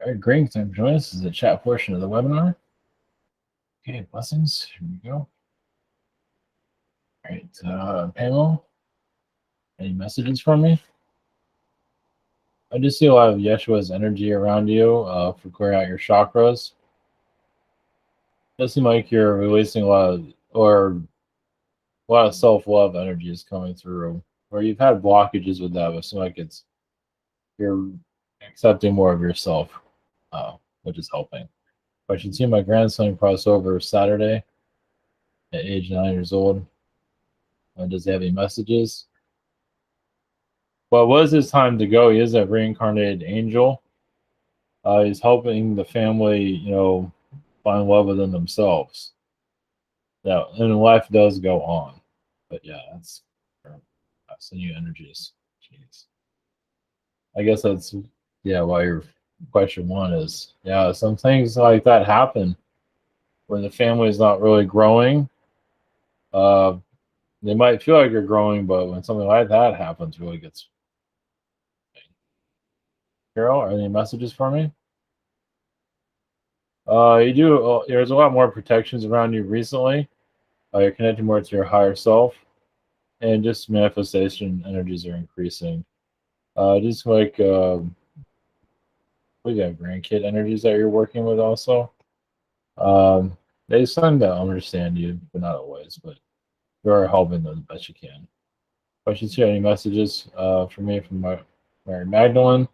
All right, great. Thanks for joining us. This is the chat portion of the webinar. Okay, blessings. Here we go. All right, Pamela, any messages from me? I just see a lot of Yeshua's energy around you for clearing out your chakras. It does seem like you're releasing a lot of self-love energy is coming through, or you've had blockages with that, but it seems like you're accepting more of yourself, which is helping. I should see my grandson cross over Saturday at age 9 years old. Does he have any messages? Well, it was his time to go. He is a reincarnated angel. He's helping the family, find love within themselves. Yeah, and life does go on. But yeah, that's new energies. Jeez. I guess that's why your question one is some things like that happen when the family is not really growing. They might feel like you're growing, but when something like that happens, really gets. Carol, are there any messages for me? You do. There's a lot more protections around you recently. You're connected more to your higher self, and just manifestation energies are increasing. Just like we got grandkid energies that you're working with also. They seem to understand you, but not always. But you are helping them the best you can. If I should share any messages for me from Mary Magdalene.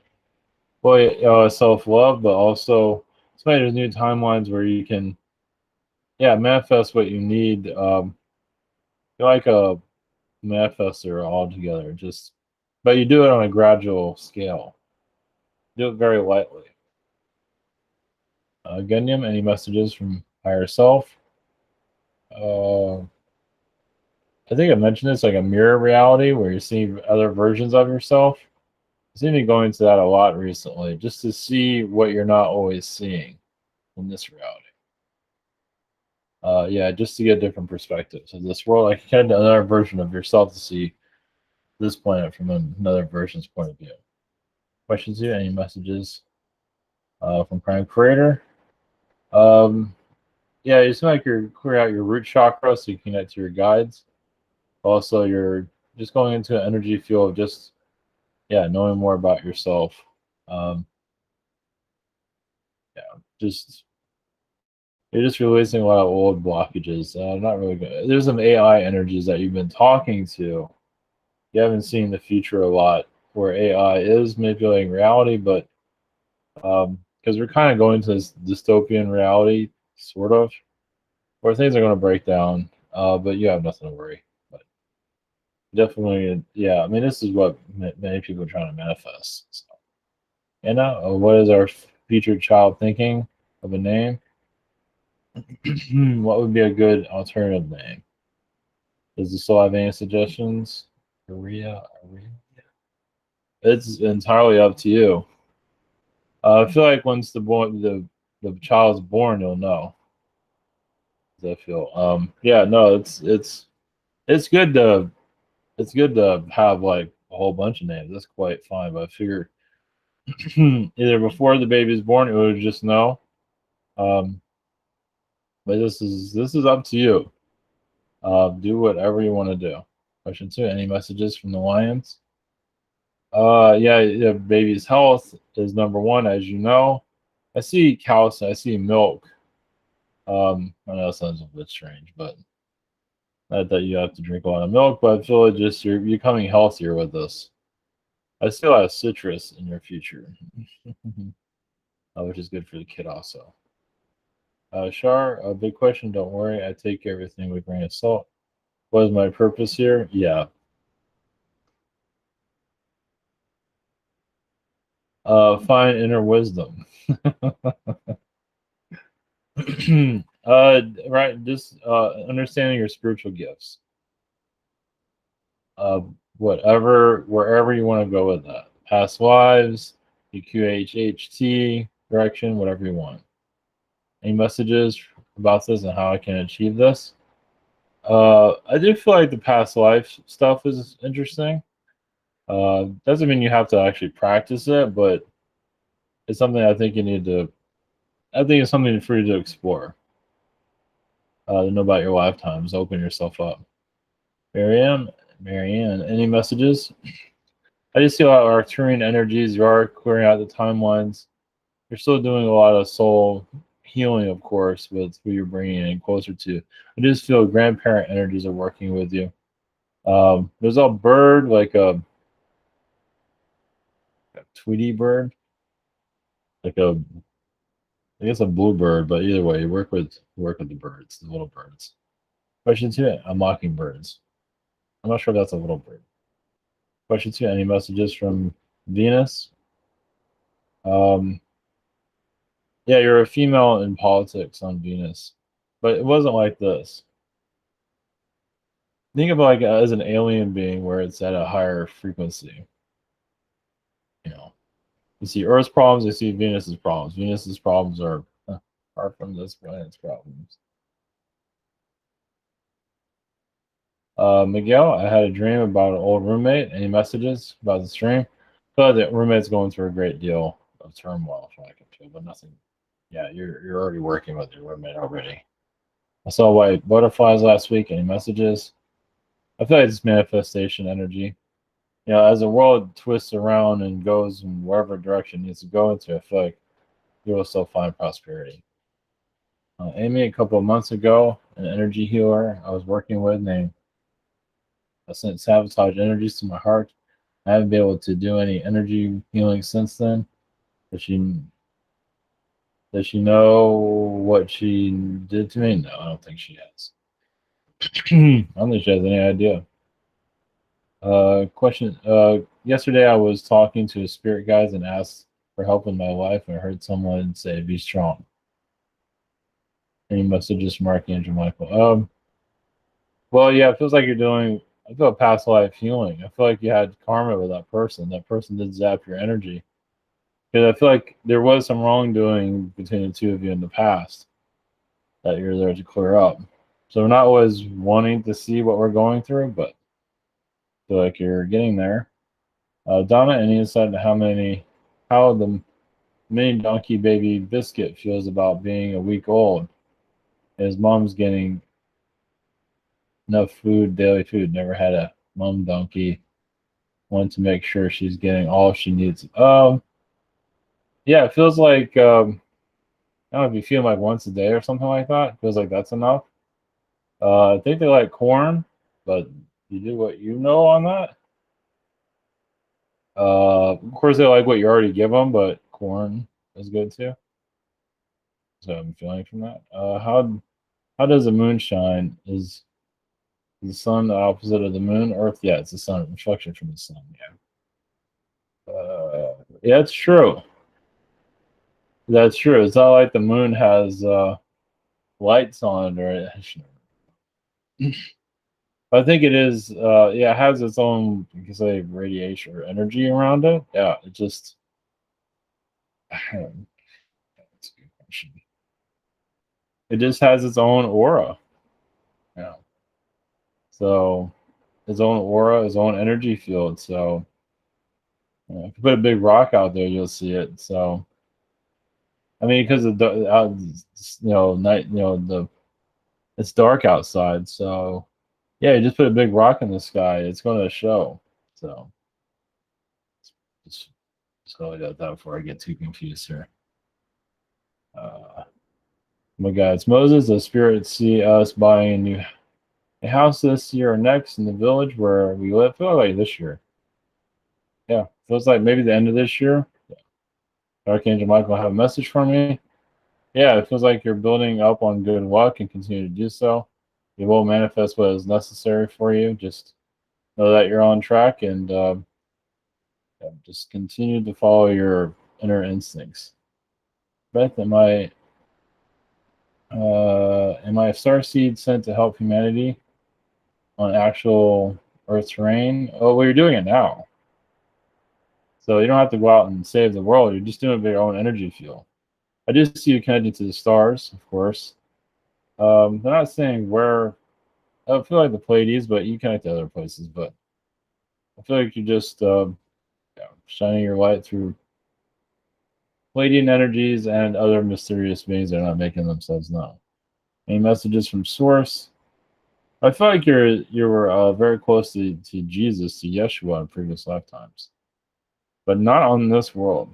Well, self-love, but also there's new timelines where you can, manifest what you need. You're like a manifester altogether, but you do it on a gradual scale. Do it very lightly. Gunyam, any messages from higher self? I think I mentioned this, like a mirror reality where you see other versions of yourself. I seem to be going to that a lot recently, just to see what you're not always seeing in this reality. Just to get different perspectives of this world, like kind of another version of yourself to see this planet from another version's point of view. Questions here? Any messages from Prime Creator? You seem like you're clearing out your root chakra so you can connect to your guides. Also, you're just going into an energy field of just knowing more about yourself. You're just releasing a lot of old blockages. Not really good. There's some AI energies that you've been talking to. You haven't seen the future a lot where AI is manipulating reality, but because we're kind of going to this dystopian reality, sort of, where things are going to break down, but you have nothing to worry. But definitely, I mean, this is what many people are trying to manifest. So. Anna, what is our future child thinking of a name? What would be a good alternative name? Does the still have any suggestions? Aria? It's entirely up to you. I feel like once the child's born, you'll know. I feel. It's good to have like a whole bunch of names. That's quite fine. But I figure either before the baby's born, it would just know. But this is up to you. Do whatever you want to do. Question 2: any messages from the Lions? Baby's health is number one, as you know. I see calcium. I see milk. I know that sounds a bit strange, but not that you have to drink a lot of milk, but I feel like just you're becoming healthier with this. I still have citrus in your future, which is good for the kid also. Shar, a big question. Don't worry, I take everything with a grain of salt. What is my purpose here? Yeah. Find inner wisdom. Right, just understanding your spiritual gifts. Wherever you want to go with that. Past lives, QHHT direction, whatever you want. Any messages about this and how I can achieve this? I do feel like the past life stuff is interesting. Doesn't mean you have to actually practice it, but it's something I think you need to. I think it's something for you to explore. To know about your lifetimes. Open yourself up. Marianne, Marianne, any messages? I just see a lot of Arcturian energies. You are clearing out the timelines. You're still doing a lot of soul healing, of course, with who you're bringing in closer to. I just feel grandparent energies are working with you. There's a bird, like a Tweety bird, like a, I guess a bluebird, but either way, you work with the birds, the little birds. Question two, mockingbirds. I'm not sure if that's a little bird. Question two, any messages from Venus? Um, yeah, you're a female in politics on Venus, but it wasn't like this. Think of like as an alien being where it's at a higher frequency. You know, you see Earth's problems, you see Venus's problems. Venus's problems are far from this planet's problems. Miguel, I had a dream about an old roommate. Any messages about the stream? So the roommate's going through a great deal of turmoil, from what I can feel, but nothing. Yeah, you're already working with your roommate already. I saw white butterflies last week. Any messages? I feel like it's manifestation energy. As the world twists around and goes in wherever direction it needs to go into, I feel like you will still find prosperity. Amy, a couple of months ago, an energy healer I was working with named I sent sabotage energies to my heart. I haven't been able to do any energy healing since then. Does she does she know what she did to me? No, I don't think she has. I don't think she has any idea. Question. Yesterday I was talking to spirit guides and asked for help in my life, and I heard someone say, "Be strong." Any messages from Archangel Michael? Well, yeah, it feels like you're doing. I feel past life healing. I feel like you had karma with that person. That person did zap your energy because I feel like there was some wrongdoing between the two of you in the past that you're there to clear up. So we're not always wanting to see what we're going through, but I feel like you're getting there. Donna, any insight into how the mini donkey baby Biscuit feels about being a week old? His mom's getting enough food, daily food. Never had a mom donkey. Want to make sure she's getting all she needs. Yeah, it feels like I don't know if you feel like once a day or something like that. It feels like that's enough. I think they like corn, but you do what you know on that. Of course, they like what you already give them, but corn is good too. So I'm feeling from that. How does the moon shine? Is the sun the opposite of the moon? Earth, yeah, it's the sun reflection from the sun. Yeah, it's true. That's true. It's not like the moon has lights on it or I think it is. Yeah, it has its own, you can say, radiation or energy around it. Yeah, it just. That's a good question. It just has its own aura. Yeah. So, its own aura, its own energy field. So, if you put a big rock out there, you'll see it. So, I mean, because of the night, it's dark outside. So, yeah, you just put a big rock in the sky, it's going to show. So, just go like that before I get too confused here. Uh, my God, it's Moses. The spirits see us buying a house this year or next in the village where we live. I feel like this year. Yeah, feels like maybe the end of this year. Archangel Michael have a message for me. Yeah, it feels like you're building up on good luck and continue to do so. You will manifest what is necessary for you. Just know that you're on track and just continue to follow your inner instincts. Beth, am I a star seed sent to help humanity on actual Earth terrain? Oh, well, you're doing it now. So you don't have to go out and save the world. You're just doing it with your own energy field. I just see you connecting to the stars, of course. They're not saying where. I feel like the Pleiades, but you connect to other places. But I feel like you're just shining your light through Pleiadian energies and other mysterious beings are not making themselves known. Any messages from Source? I feel like you were very close to Jesus, to Yeshua in previous lifetimes, but not on this world.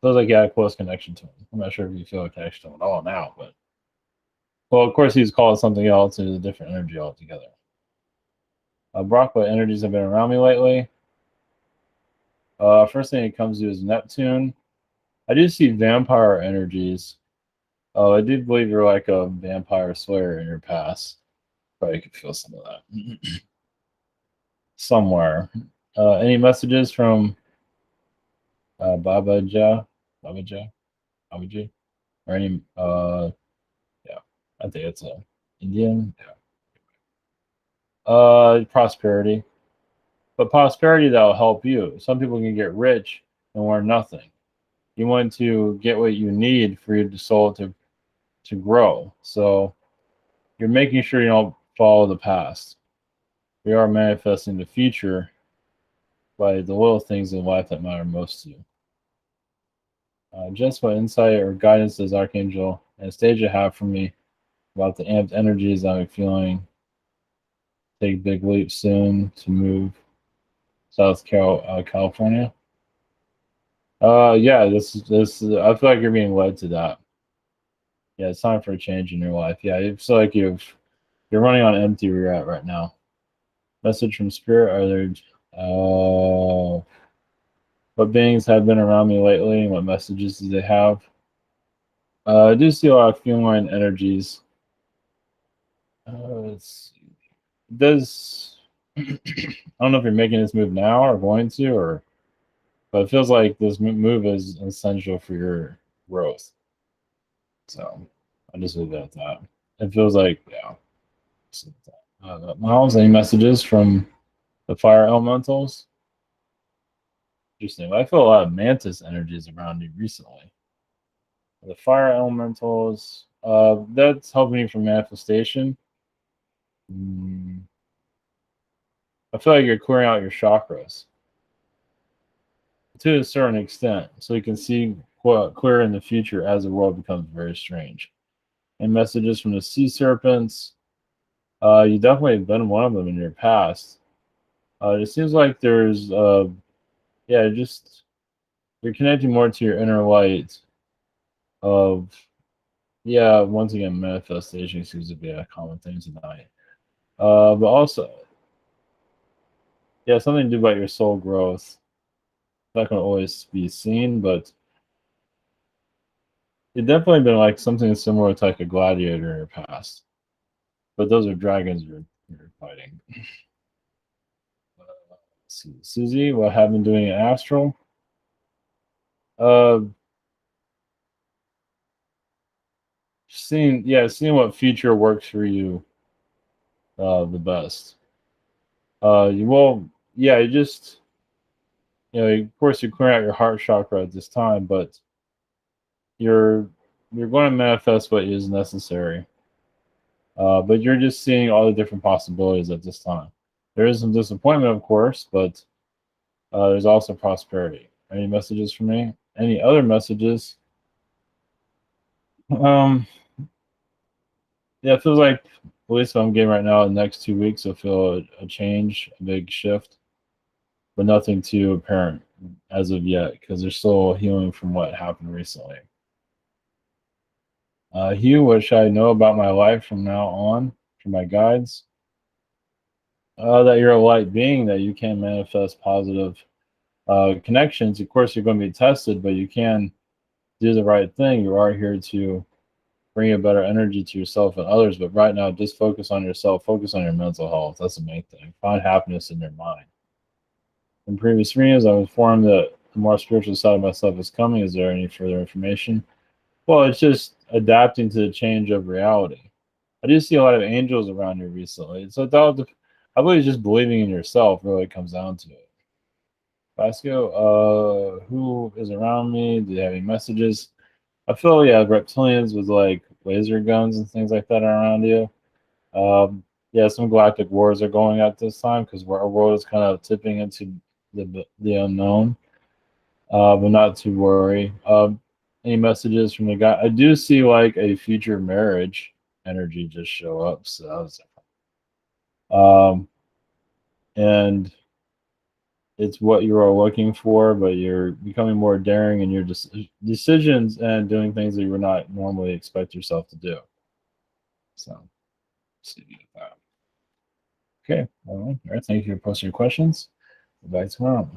Feels like you had a close connection to him. I'm not sure if you feel a connection to him at all now, but well, of course he's called something else. It's a different energy altogether. Brock, what energies have been around me lately? First thing that comes to is Neptune. I do see vampire energies. I do believe you're like a vampire slayer in your past. Probably could feel some of that somewhere. Any messages from Babaja, Babaji, or any? Yeah, I think it's a Indian. Yeah. Prosperity, but prosperity that'll help you. Some people can get rich and want nothing. You want to get what you need for your soul to grow. So you're making sure you don't follow the past. We are manifesting the future by the little things in life that matter most to you. Just what insight or guidance does Archangel Anastasia have for me about the amped energies I'm feeling? Take big leap soon to move California. Yeah, this I feel like you're being led to that. Yeah, it's time for a change in your life. Yeah, you feel like you're running on empty where you're at right now. Message from Spirit: are there what beings have been around me lately, and what messages do they have? I do see a lot of feline energies. Let's see. Does I don't know if you're making this move now or going to, or but it feels like this move is essential for your growth. So I just leave it at that. It feels like yeah. Miles, any messages from the fire elementals? Interesting. I feel a lot of mantis energies around you recently. The fire elementals, that's helping you for manifestation. I feel like you're clearing out your chakras to a certain extent, so you can see clear in the future as the world becomes very strange. And messages from the sea serpents. You definitely have been one of them in your past. It seems like there's, yeah, just you're connecting more to your inner light of, yeah, once again, manifestation seems to be a common thing tonight. But also, yeah, something to do about your soul growth. Not going to always be seen, but it's definitely been like something similar to like a gladiator in your past. But those are dragons you're fighting. Susie, what have been doing in astral? Uh, seeing what future works for you the best. You will, yeah, you just, of course, you're clearing out your heart chakra at this time, but you're going to manifest what is necessary. But you're just seeing all the different possibilities at this time. There is some disappointment, of course, but there's also prosperity. Any messages for me? Any other messages? Yeah, it feels like, at least what I'm getting right now, the next 2 weeks, will feel a change, a big shift, but nothing too apparent as of yet, because they're still healing from what happened recently. Hugh, what should I know about my life from now on, from my guides? That you're a light being, that you can manifest positive connections. Of course, you're going to be tested, but you can do the right thing. You are here to bring a better energy to yourself and others. But right now, just focus on yourself, focus on your mental health. That's the main thing. Find happiness in your mind. In previous readings, I was informed that the more spiritual side of myself is coming. Is there any further information? Well, it's just adapting to the change of reality. I do see a lot of angels around you recently. So I believe just believing in yourself really comes down to it. Vasco, who is around me? Do they have any messages? I feel, yeah, reptilians with like laser guns and things like that are around you. Yeah, some galactic wars are going at this time because our world is kind of tipping into the unknown. but not to worry. Any messages from the guy? I do see like a future marriage energy just show up. So that was, and it's what you are looking for, but you're becoming more daring in your decisions and doing things that you would not normally expect yourself to do. So, see you with that. Okay. All right. Thank you for posting your questions. Back tomorrow.